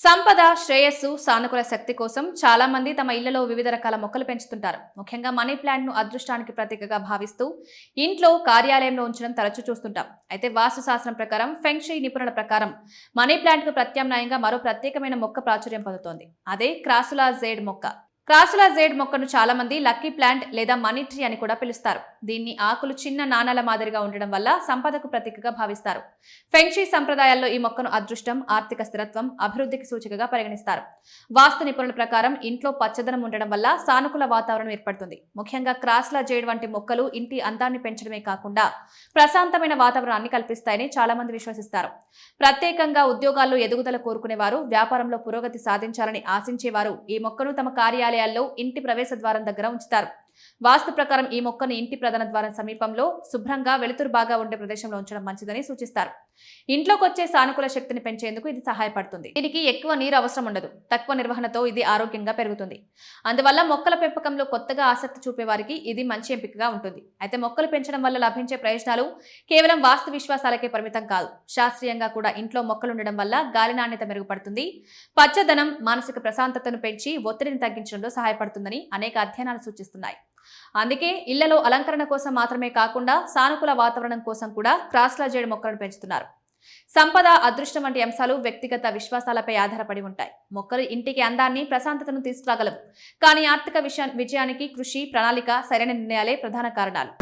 సంపద, శ్రేయస్సు, సానుకూల శక్తి కోసం చాలా మంది తమ ఇళ్లలో వివిధ రకాల మొక్కలు పెంచుతుంటారు. ముఖ్యంగా మనీ ప్లాంట్ ను అదృష్టానికి ప్రతీకగా భావిస్తూ ఇంట్లో, కార్యాలయంలో ఉంచడం తరచూ చూస్తుంటాం. అయితే వాస్తు శాస్త్రం ప్రకారం, ఫెంగ్ షుయ్ నిపుణుల ప్రకారం మనీ ప్లాంట్ కు ప్రత్యామ్నాయంగా మరో ప్రత్యేకమైన మొక్క ప్రాచుర్యం పొందుతోంది. అదే క్రాసులా జేడ్ మొక్క. క్రాసులా జేడ్ మొక్కను చాలా మంది లక్కీ ప్లాంట్ లేదా మనీ ట్రీ అని కూడా పిలుస్తారు. దీన్ని ఆకులు చిన్న నాణాల మాదిరిగా ఉండడం వల్ల సంపదకు ప్రతీకగా భావిస్తారు. ఫెంగ్ షుయ్ సంప్రదాయాల్లో ఈ మొక్కను అదృష్టం, ఆర్థిక స్థిరత్వం, అభివృద్ధికి సూచికగా పరిగణిస్తారు. వాస్తు నిపుణుల ప్రకారం ఇంట్లో పచ్చదనం ఉండడం వల్ల సానుకూల వాతావరణం ఏర్పడుతుంది. ముఖ్యంగా క్రాసులా జేడ్ వంటి మొక్కలు ఇంటి అందాన్ని పెంచడమే కాకుండా ప్రశాంతమైన వాతావరణాన్ని కల్పిస్తాయని చాలా మంది విశ్వసిస్తారు. ప్రత్యేకంగా ఉద్యోగాల్లో ఎదుగుదల కోరుకునేవారు, వ్యాపారంలో పురోగతి సాధించాలని ఆశించేవారు ఈ మొక్కను తమ కార్యాలయాల్లో, ఇంటి ప్రవేశ ద్వారం దగ్గర ఉంచుతారు. వాస్తు ప్రకారం ఈ మొక్కను ఇంటి ప్రధాన ద్వారం సమీపంలో శుభ్రంగా, వెలుతురు బాగా ఉండే ప్రదేశంలో ఉంచడం మంచిదని సూచిస్తారు. ఇంట్లోకి వచ్చే సానుకూల శక్తిని పెంచేందుకు ఇది సహాయపడుతుంది. దీనికి ఎక్కువ నీరు అవసరం ఉండదు. తక్కువ నిర్వహణతో ఇది ఆరోగ్యంగా పెరుగుతుంది. అందువల్ల మొక్కల పెంపకంలో కొత్తగా ఆసక్తి చూపే వారికి ఇది మంచి ఎంపికగా ఉంటుంది. అయితే మొక్కలు పెంచడం వల్ల లభించే ప్రయోజనాలు కేవలం వాస్తు విశ్వాసాలకే పరిమితం కాదు. శాస్త్రీయంగా కూడా ఇంట్లో మొక్కలు ఉండడం వల్ల గాలి నాణ్యత మెరుగుపడుతుంది. పచ్చదనం మానసిక ప్రశాంతతను పెంచి ఒత్తిడిని తగ్గించడంలో సహాయపడుతుందని అనేక అధ్యయనాలు సూచిస్తున్నాయి. అందుకే ఇళ్లలో అలంకరణ కోసం మాత్రమే కాకుండా సానుకూల వాతావరణం కోసం కూడా క్రాసులా జేడ్ మొక్కలను పెంచుతున్నారు. సంపద, అదృష్టం వంటి అంశాలు వ్యక్తిగత విశ్వాసాలపై ఆధారపడి ఉంటాయి. మొక్కలు ఇంటికి అందాన్ని, ప్రశాంతతను తీసుకురాగలవు. కానీ ఆర్థిక విజయానికి కృషి, ప్రణాళిక, సరైన నిర్ణయాలే ప్రధాన కారణాలు.